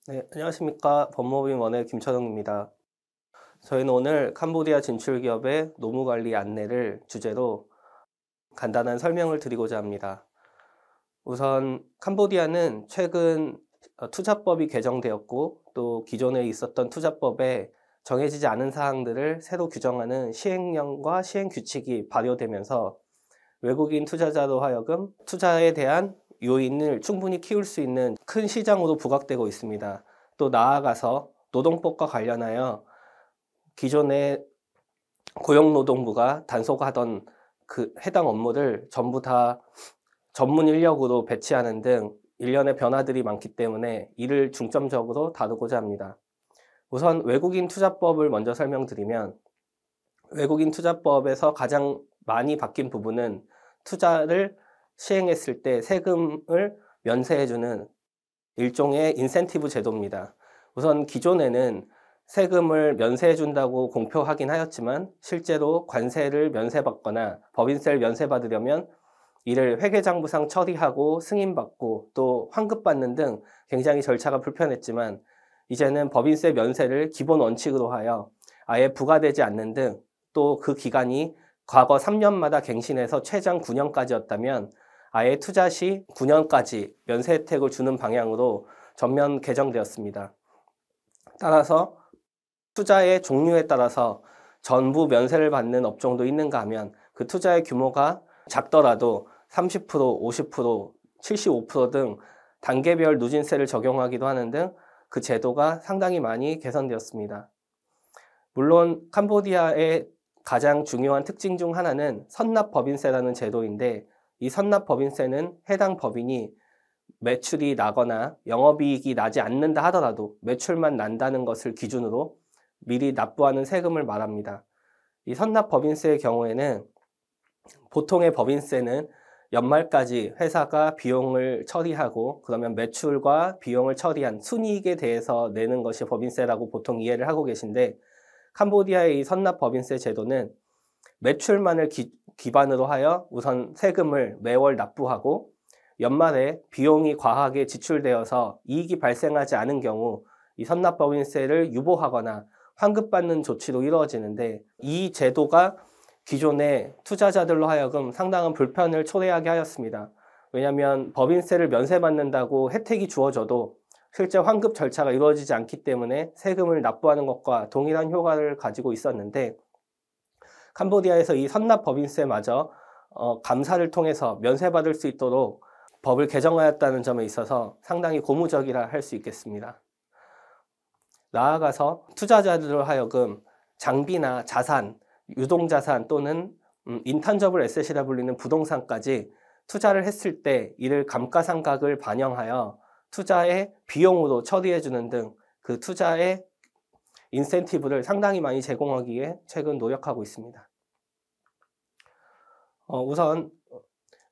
네, 안녕하십니까. 법무법인 원의 김철웅입니다. 저희는 오늘 캄보디아 진출 기업의 노무 관리 안내를 주제로 간단한 설명을 드리고자 합니다. 우선 캄보디아는 최근 투자법이 개정되었고 또 기존에 있었던 투자법에 정해지지 않은 사항들을 새로 규정하는 시행령과 시행 규칙이 발효되면서 외국인 투자자로 하여금 투자에 대한 요인을 충분히 키울 수 있는 큰 시장으로 부각되고 있습니다. 또 나아가서 노동법과 관련하여 기존의 고용노동부가 단속하던 그 해당 업무를 전부 다 전문 인력으로 배치하는 등 일련의 변화들이 많기 때문에 이를 중점적으로 다루고자 합니다. 우선 외국인 투자법을 먼저 설명드리면 외국인 투자법에서 가장 많이 바뀐 부분은 투자를 시행했을 때 세금을 면세해주는 일종의 인센티브 제도입니다. 우선 기존에는 세금을 면세해준다고 공표하긴 하였지만 실제로 관세를 면세받거나 법인세를 면세받으려면 이를 회계장부상 처리하고 승인받고 또 환급받는 등 굉장히 절차가 불편했지만 이제는 법인세 면세를 기본 원칙으로 하여 아예 부과되지 않는 등 또 그 기간이 과거 3년마다 갱신해서 최장 9년까지였다면 아예 투자 시 9년까지 면세 혜택을 주는 방향으로 전면 개정되었습니다. 따라서 투자의 종류에 따라서 전부 면세를 받는 업종도 있는가 하면 그 투자의 규모가 작더라도 30%, 50%, 75%등 단계별 누진세를 적용하기도 하는 등 그 제도가 상당히 많이 개선되었습니다. 물론 캄보디아의 가장 중요한 특징 중 하나는 선납법인세라는 제도인데 이 선납법인세는 해당 법인이 매출이 나거나 영업이익이 나지 않는다 하더라도 매출만 난다는 것을 기준으로 미리 납부하는 세금을 말합니다. 이 선납법인세의 경우에는 보통의 법인세는 연말까지 회사가 비용을 처리하고 그러면 매출과 비용을 처리한 순이익에 대해서 내는 것이 법인세라고 보통 이해를 하고 계신데 캄보디아의 이 선납법인세 제도는 매출만을 기반으로 하여 우선 세금을 매월 납부하고 연말에 비용이 과하게 지출되어서 이익이 발생하지 않은 경우 이 선납법인세를 유보하거나 환급받는 조치로 이루어지는데 이 제도가 기존의 투자자들로 하여금 상당한 불편을 초래하게 하였습니다. 왜냐하면 법인세를 면세받는다고 혜택이 주어져도 실제 환급 절차가 이루어지지 않기 때문에 세금을 납부하는 것과 동일한 효과를 가지고 있었는데 캄보디아에서 이 선납법인세마저 감사를 통해서 면세받을 수 있도록 법을 개정하였다는 점에 있어서 상당히 고무적이라 할 수 있겠습니다. 나아가서 투자자들로 하여금 장비나 자산, 유동자산 또는 인탄저블 에셋이라 불리는 부동산까지 투자를 했을 때 이를 감가상각을 반영하여 투자의 비용으로 처리해주는 등 그 투자의 인센티브를 상당히 많이 제공하기에 최근 노력하고 있습니다. 우선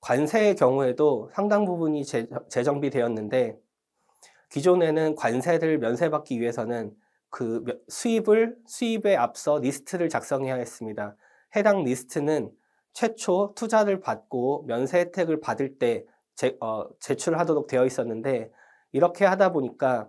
관세의 경우에도 상당 부분이 재정비되었는데 기존에는 관세를 면세받기 위해서는 그 수입에 앞서 리스트를 작성해야 했습니다. 해당 리스트는 최초 투자를 받고 면세 혜택을 받을 때 제출하도록 되어 있었는데 이렇게 하다 보니까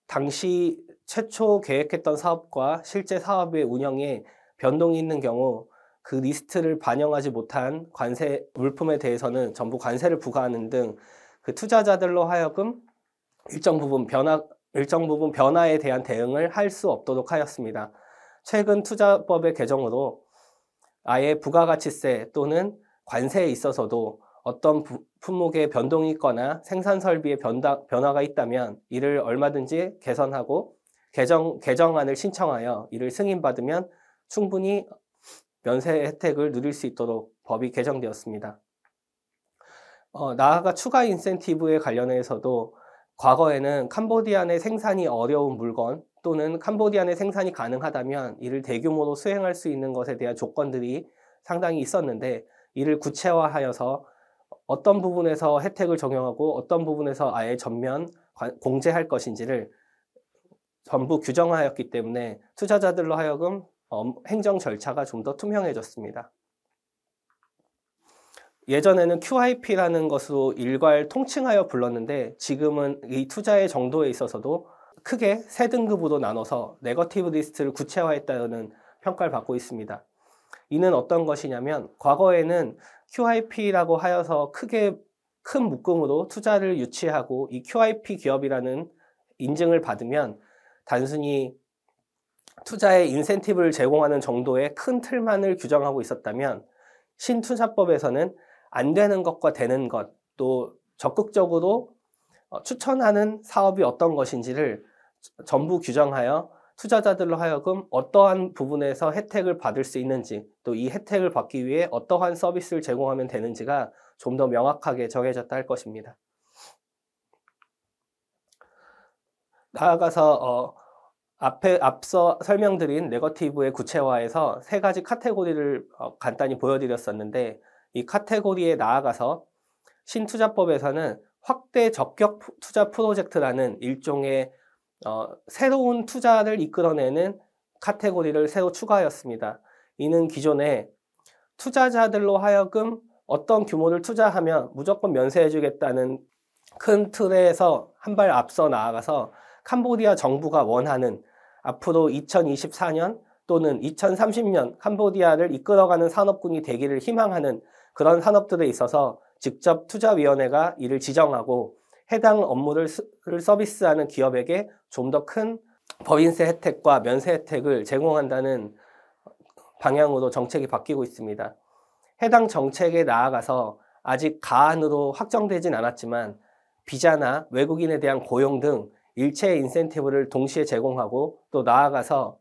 당시 최초 계획했던 사업과 실제 사업의 운영에 변동이 있는 경우 그 리스트를 반영하지 못한 관세 물품에 대해서는 전부 관세를 부과하는 등 그 투자자들로 하여금 일정 부분 변화에 대한 대응을 할 수 없도록 하였습니다. 최근 투자법의 개정으로 아예 부가가치세 또는 관세에 있어서도 어떤 품목의 변동이 있거나 생산 설비의 변화가 있다면 이를 얼마든지 개선하고 개정안을 신청하여 이를 승인받으면 충분히 면세 혜택을 누릴 수 있도록 법이 개정되었습니다. 나아가 추가 인센티브에 관련해서도 과거에는 캄보디아 내 생산이 어려운 물건 또는 캄보디아 내 생산이 가능하다면 이를 대규모로 수행할 수 있는 것에 대한 조건들이 상당히 있었는데 이를 구체화하여서 어떤 부분에서 혜택을 적용하고 어떤 부분에서 아예 전면 공제할 것인지를 전부 규정하였기 때문에 투자자들로 하여금 행정 절차가 좀 더 투명해졌습니다. 예전에는 QIP라는 것으로 일괄 통칭하여 불렀는데 지금은 이 투자의 정도에 있어서도 크게 세 등급으로 나눠서 네거티브 리스트를 구체화했다는 평가를 받고 있습니다. 이는 어떤 것이냐면 과거에는 QIP라고 하여서 크게 큰 묶음으로 투자를 유치하고 이 QIP 기업이라는 인증을 받으면 단순히 투자에 인센티브를 제공하는 정도의 큰 틀만을 규정하고 있었다면 신투자법에서는 안 되는 것과 되는 것, 또 적극적으로 추천하는 사업이 어떤 것인지를 전부 규정하여 투자자들로 하여금 어떠한 부분에서 혜택을 받을 수 있는지, 또 이 혜택을 받기 위해 어떠한 서비스를 제공하면 되는지가 좀 더 명확하게 정해졌다 할 것입니다. 나아가서 앞서 설명드린 네거티브의 구체화에서 세 가지 카테고리를 간단히 보여드렸었는데, 이 카테고리에 나아가서 신투자법에서는 확대 적격 투자 프로젝트라는 일종의 새로운 투자를 이끌어내는 카테고리를 새로 추가하였습니다. 이는 기존에 투자자들로 하여금 어떤 규모를 투자하면 무조건 면세해주겠다는 큰 틀에서 한 발 앞서 나아가서 캄보디아 정부가 원하는 앞으로 2024년 또는 2030년 캄보디아를 이끌어가는 산업군이 되기를 희망하는 그런 산업들에 있어서 직접 투자위원회가 이를 지정하고 해당 업무를 서비스하는 기업에게 좀 더 큰 법인세 혜택과 면세 혜택을 제공한다는 방향으로 정책이 바뀌고 있습니다. 해당 정책에 나아가서 아직 가안으로 확정되진 않았지만 비자나 외국인에 대한 고용 등 일체의 인센티브를 동시에 제공하고 또 나아가서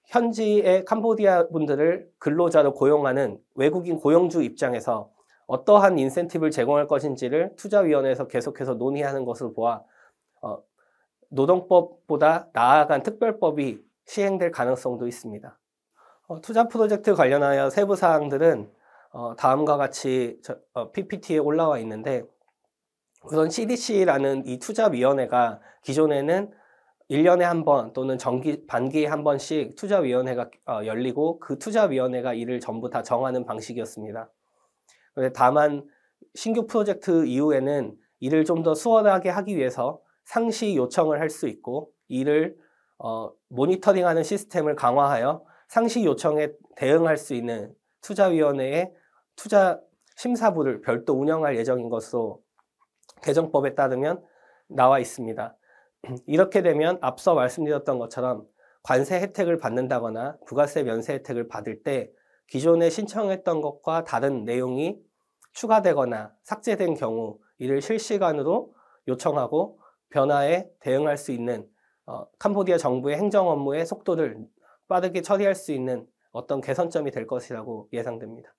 현지의 캄보디아 분들을 근로자로 고용하는 외국인 고용주 입장에서 어떠한 인센티브를 제공할 것인지를 투자위원회에서 계속해서 논의하는 것을 보아 노동법보다 나아간 특별법이 시행될 가능성도 있습니다. 투자 프로젝트 관련하여 세부 사항들은 다음과 같이 PPT에 올라와 있는데, 우선 CDC라는 이 투자위원회가 기존에는 1년에 한 번 또는 반기에 한 번씩 투자위원회가 열리고 그 투자위원회가 이를 전부 다 정하는 방식이었습니다. 다만 신규 프로젝트 이후에는 이를 좀 더 수월하게 하기 위해서 상시 요청을 할 수 있고 이를 모니터링하는 시스템을 강화하여 상시 요청에 대응할 수 있는 투자위원회의 투자 심사부를 별도 운영할 예정인 것으로 개정법에 따르면 나와 있습니다. 이렇게 되면 앞서 말씀드렸던 것처럼 관세 혜택을 받는다거나 부가세 면세 혜택을 받을 때 기존에 신청했던 것과 다른 내용이 추가되거나 삭제된 경우 이를 실시간으로 요청하고 변화에 대응할 수 있는 캄보디아 정부의 행정 업무의 속도를 빠르게 처리할 수 있는 어떤 개선점이 될 것이라고 예상됩니다.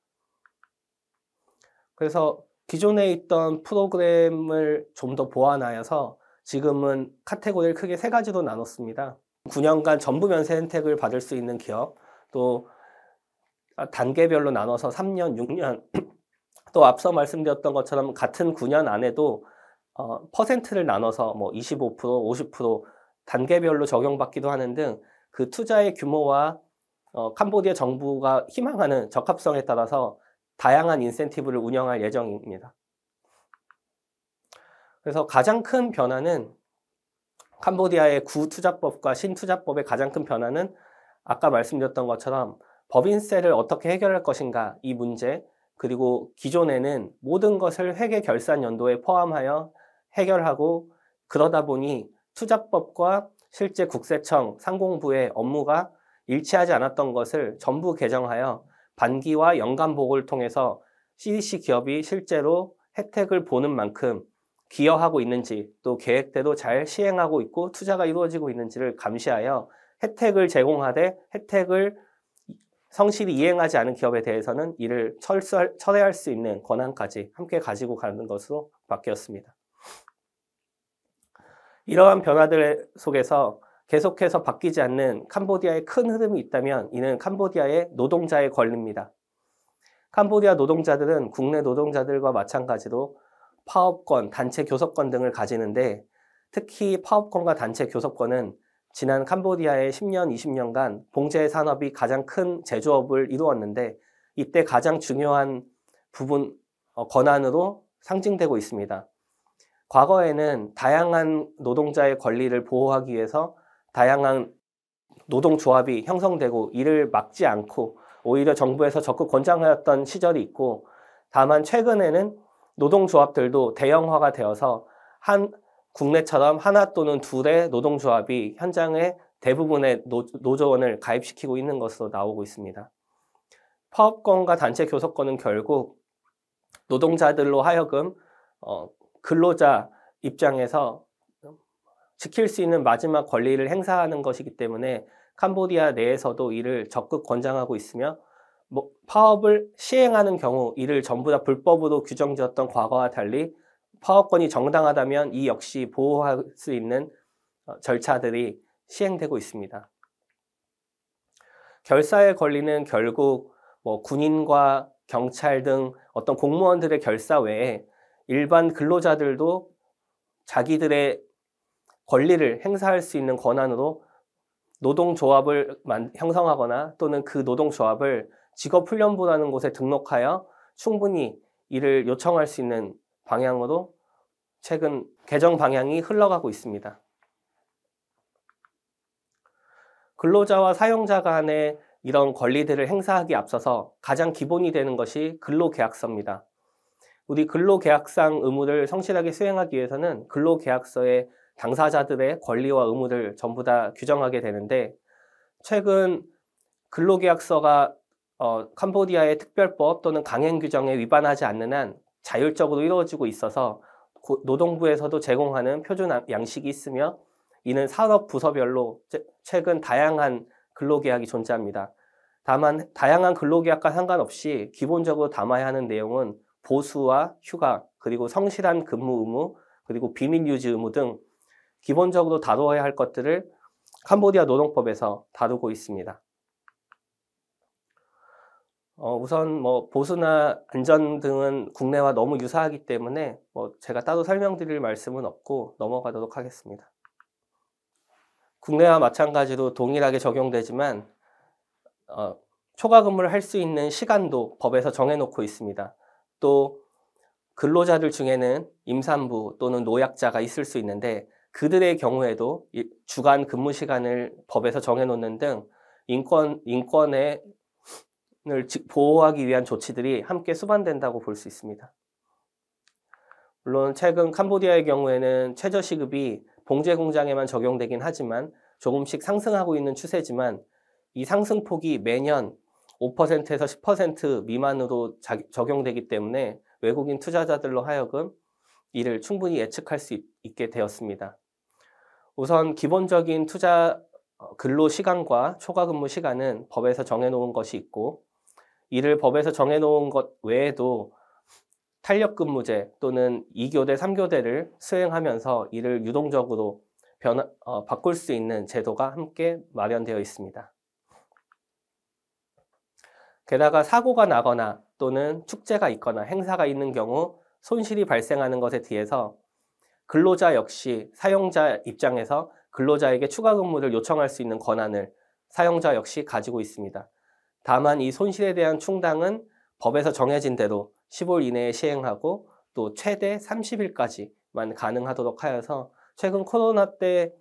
그래서 기존에 있던 프로그램을 좀 더 보완하여서 지금은 카테고리를 크게 세 가지로 나눴습니다. 9년간 전부 면세 혜택을 받을 수 있는 기업, 또 단계별로 나눠서 3년, 6년, 또 앞서 말씀드렸던 것처럼 같은 9년 안에도 퍼센트를 나눠서 뭐 25%, 50% 단계별로 적용받기도 하는 등 그 투자의 규모와 캄보디아 정부가 희망하는 적합성에 따라서 다양한 인센티브를 운영할 예정입니다. 그래서 가장 큰 변화는 캄보디아의 구투자법과 신투자법의 가장 큰 변화는 아까 말씀드렸던 것처럼 법인세를 어떻게 해결할 것인가 이 문제, 그리고 기존에는 모든 것을 회계 결산 연도에 포함하여 해결하고 그러다 보니 투자법과 실제 국세청, 상공부의 업무가 일치하지 않았던 것을 전부 개정하여 반기와 연간 보고를 통해서 CDC 기업이 실제로 혜택을 보는 만큼 기여하고 있는지 또 계획대로 잘 시행하고 있고 투자가 이루어지고 있는지를 감시하여 혜택을 제공하되 혜택을 성실히 이행하지 않은 기업에 대해서는 이를 철회할 수 있는 권한까지 함께 가지고 가는 것으로 바뀌었습니다. 이러한 변화들 속에서 계속해서 바뀌지 않는 캄보디아의 큰 흐름이 있다면 이는 캄보디아의 노동자의 권리입니다. 캄보디아 노동자들은 국내 노동자들과 마찬가지로 파업권, 단체 교섭권 등을 가지는데 특히 파업권과 단체 교섭권은 지난 캄보디아의 10년, 20년간 봉제 산업이 가장 큰 제조업을 이루었는데 이때 가장 중요한 부분, 권한으로 상징되고 있습니다. 과거에는 다양한 노동자의 권리를 보호하기 위해서 다양한 노동조합이 형성되고 이를 막지 않고 오히려 정부에서 적극 권장하였던 시절이 있고, 다만 최근에는 노동조합들도 대형화가 되어서 국내처럼 하나 또는 둘의 노동조합이 현장에 대부분의 노조원을 가입시키고 있는 것으로 나오고 있습니다. 파업권과 단체 교섭권은 결국 노동자들로 하여금 근로자 입장에서 지킬 수 있는 마지막 권리를 행사하는 것이기 때문에 캄보디아 내에서도 이를 적극 권장하고 있으며, 파업을 시행하는 경우 이를 전부 다 불법으로 규정지었던 과거와 달리 파업권이 정당하다면 이 역시 보호할 수 있는 절차들이 시행되고 있습니다. 결사의 권리는 결국 군인과 경찰 등 어떤 공무원들의 결사 외에 일반 근로자들도 자기들의 권리를 행사할 수 있는 권한으로 노동조합을 형성하거나 또는 그 노동조합을 직업훈련부라는 곳에 등록하여 충분히 이를 요청할 수 있는 방향으로 최근 개정 방향이 흘러가고 있습니다. 근로자와 사용자 간의 이런 권리들을 행사하기 앞서서 가장 기본이 되는 것이 근로계약서입니다. 우리 근로계약상 의무를 성실하게 수행하기 위해서는 근로계약서에 당사자들의 권리와 의무를 전부 다 규정하게 되는데, 최근 근로계약서가 캄보디아의 특별법 또는 강행 규정에 위반하지 않는 한 자율적으로 이루어지고 있어서 노동부에서도 제공하는 표준 양식이 있으며, 이는 산업 부서별로 최근 다양한 근로계약이 존재합니다. 다만 다양한 근로계약과 상관없이 기본적으로 담아야 하는 내용은 보수와 휴가, 그리고 성실한 근무 의무, 그리고 비밀 유지 의무 등 기본적으로 다루어야 할 것들을 캄보디아 노동법에서 다루고 있습니다. 우선 보수나 안전 등은 국내와 너무 유사하기 때문에 제가 따로 설명드릴 말씀은 없고 넘어가도록 하겠습니다. 국내와 마찬가지로 동일하게 적용되지만 초과 근무를 할 수 있는 시간도 법에서 정해놓고 있습니다. 또 근로자들 중에는 임산부 또는 노약자가 있을 수 있는데, 그들의 경우에도 주간 근무 시간을 법에서 정해놓는 등 인권을 보호하기 위한 조치들이 함께 수반된다고 볼 수 있습니다. 물론 최근 캄보디아의 경우에는 최저시급이 봉제 공장에만 적용되긴 하지만 조금씩 상승하고 있는 추세지만, 이 상승폭이 매년 5%에서 10% 미만으로 적용되기 때문에 외국인 투자자들로 하여금 이를 충분히 예측할 수 있게 되었습니다. 우선 기본적인 투자 근로 시간과 초과 근무 시간은 법에서 정해놓은 것이 있고, 이를 법에서 정해놓은 것 외에도 탄력근무제 또는 2교대, 3교대를 수행하면서 이를 유동적으로 바꿀 수 있는 제도가 함께 마련되어 있습니다. 게다가 사고가 나거나 또는 축제가 있거나 행사가 있는 경우 손실이 발생하는 것에 대해서 근로자 역시 사용자 입장에서 근로자에게 추가 근무를 요청할 수 있는 권한을 사용자 역시 가지고 있습니다. 다만 이 손실에 대한 충당은 법에서 정해진 대로 10일 이내에 시행하고 또 최대 30일까지만 가능하도록 하여서, 최근 코로나 때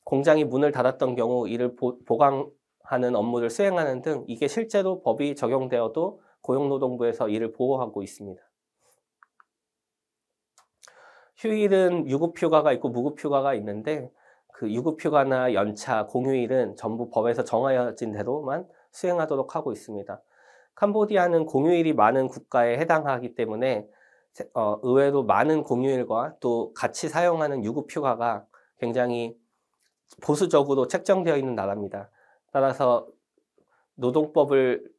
공장이 문을 닫았던 경우 이를 보강하는 업무를 수행하는 등 이게 실제로 법이 적용되어도 고용노동부에서 이를 보호하고 있습니다. 휴일은 유급휴가가 있고 무급휴가가 있는데, 그 유급휴가나 연차, 공휴일은 전부 법에서 정해진 대로만 수행하도록 하고 있습니다. 캄보디아는 공휴일이 많은 국가에 해당하기 때문에 의외로 많은 공휴일과 또 같이 사용하는 유급휴가가 굉장히 보수적으로 책정되어 있는 나라입니다. 따라서 노동법을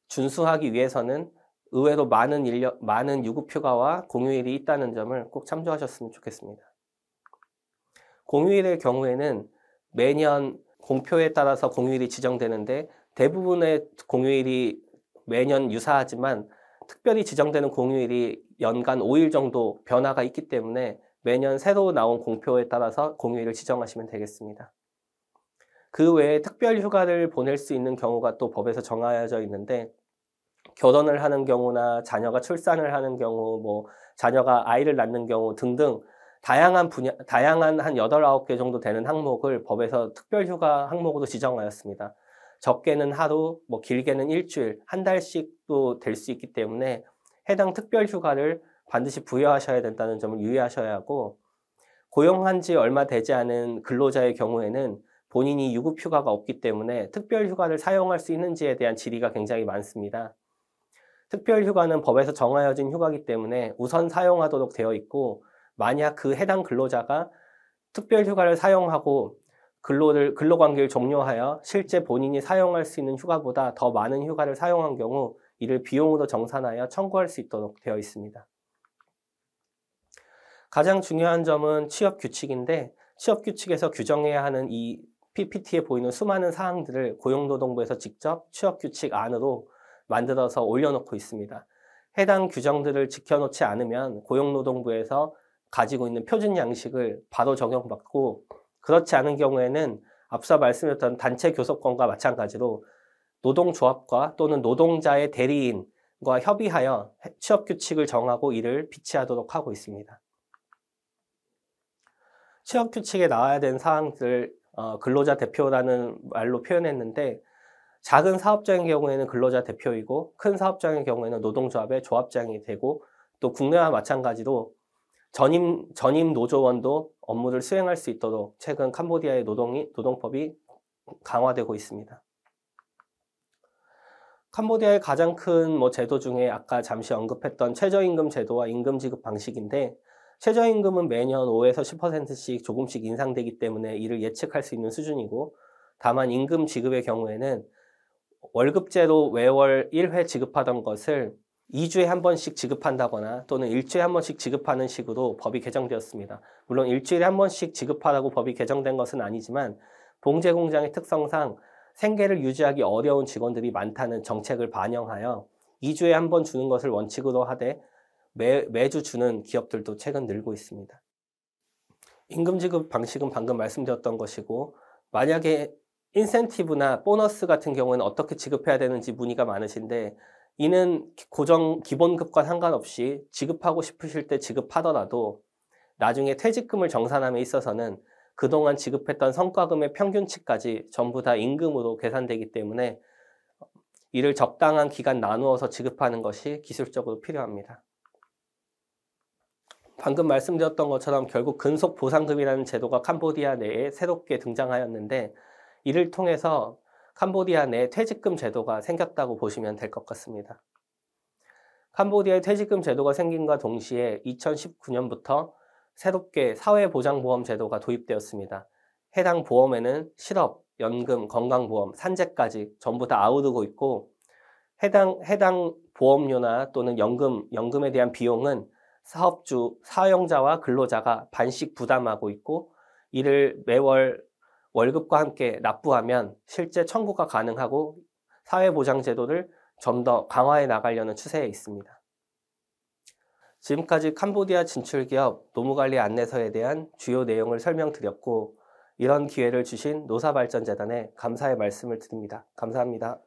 준수하기 위해서는 의외로 많은 유급휴가와 공휴일이 있다는 점을 꼭 참조하셨으면 좋겠습니다. 공휴일의 경우에는 매년 공표에 따라서 공휴일이 지정되는데, 대부분의 공휴일이 매년 유사하지만 특별히 지정되는 공휴일이 연간 5일 정도 변화가 있기 때문에 매년 새로 나온 공표에 따라서 공휴일을 지정하시면 되겠습니다. 그 외에 특별 휴가를 보낼 수 있는 경우가 또 법에서 정해져 있는데, 결혼을 하는 경우나 자녀가 출산을 하는 경우, 뭐 자녀가 아이를 낳는 경우 등등 다양한 다양한 한 8, 9개 정도 되는 항목을 법에서 특별휴가 항목으로 지정하였습니다. 적게는 하루, 뭐 길게는 일주일, 한 달씩도 될 수 있기 때문에 해당 특별휴가를 반드시 부여하셔야 된다는 점을 유의하셔야 하고, 고용한 지 얼마 되지 않은 근로자의 경우에는 본인이 유급휴가가 없기 때문에 특별휴가를 사용할 수 있는지에 대한 질의가 굉장히 많습니다. 특별휴가는 법에서 정하여진 휴가이기 때문에 우선 사용하도록 되어 있고, 만약 그 해당 근로자가 특별휴가를 사용하고 근로관계를 종료하여 실제 본인이 사용할 수 있는 휴가보다 더 많은 휴가를 사용한 경우 이를 비용으로 정산하여 청구할 수 있도록 되어 있습니다. 가장 중요한 점은 취업규칙인데, 취업규칙에서 규정해야 하는 이 PPT에 보이는 수많은 사항들을 고용노동부에서 직접 취업규칙 안으로 만들어서 올려놓고 있습니다. 해당 규정들을 지켜놓지 않으면 고용노동부에서 가지고 있는 표준 양식을 바로 적용받고, 그렇지 않은 경우에는 앞서 말씀드렸던 단체 교섭권과 마찬가지로 노동조합과 또는 노동자의 대리인과 협의하여 취업규칙을 정하고 이를 비치하도록 하고 있습니다. 취업규칙에 나와야 되는 사항들, 근로자 대표라는 말로 표현했는데, 작은 사업장의 경우에는 근로자 대표이고 큰 사업장의 경우에는 노동조합의 조합장이 되고, 또 국내와 마찬가지로 전임 노조원도 업무를 수행할 수 있도록 최근 캄보디아의 노동법이 강화되고 있습니다. 캄보디아의 가장 큰 제도 중에 아까 잠시 언급했던 최저임금 제도와 임금 지급 방식인데, 최저임금은 매년 5에서 10%씩 조금씩 인상되기 때문에 이를 예측할 수 있는 수준이고, 다만 임금 지급의 경우에는 월급제로 매월 1회 지급하던 것을 2주에 한 번씩 지급한다거나 또는 일주일에 한 번씩 지급하는 식으로 법이 개정되었습니다. 물론 일주일에 한 번씩 지급하라고 법이 개정된 것은 아니지만, 봉제 공장의 특성상 생계를 유지하기 어려운 직원들이 많다는 정책을 반영하여 2주에 한 번 주는 것을 원칙으로 하되 매주 주는 기업들도 최근 늘고 있습니다. 임금 지급 방식은 방금 말씀드렸던 것이고, 만약에 인센티브나 보너스 같은 경우는 어떻게 지급해야 되는지 문의가 많으신데, 이는 기본급과 상관없이 지급하고 싶으실 때 지급하더라도 나중에 퇴직금을 정산함에 있어서는 그동안 지급했던 성과금의 평균치까지 전부 다 임금으로 계산되기 때문에 이를 적당한 기간 나누어서 지급하는 것이 기술적으로 필요합니다. 방금 말씀드렸던 것처럼 결국 근속보상금이라는 제도가 캄보디아 내에 새롭게 등장하였는데, 이를 통해서 캄보디아 내 퇴직금 제도가 생겼다고 보시면 될 것 같습니다. 캄보디아의 퇴직금 제도가 생긴과 동시에 2019년부터 새롭게 사회보장보험 제도가 도입되었습니다. 해당 보험에는 실업, 연금, 건강보험, 산재까지 전부 다 아우르고 있고, 해당 보험료나 또는 연금에 대한 비용은 사업주, 사용자와 근로자가 반씩 부담하고 있고, 이를 매월 월급과 함께 납부하면 실제 청구가 가능하고 사회보장제도를 좀 더 강화해 나가려는 추세에 있습니다. 지금까지 캄보디아 진출기업 노무관리 안내서에 대한 주요 내용을 설명드렸고, 이런 기회를 주신 노사발전재단에 감사의 말씀을 드립니다. 감사합니다.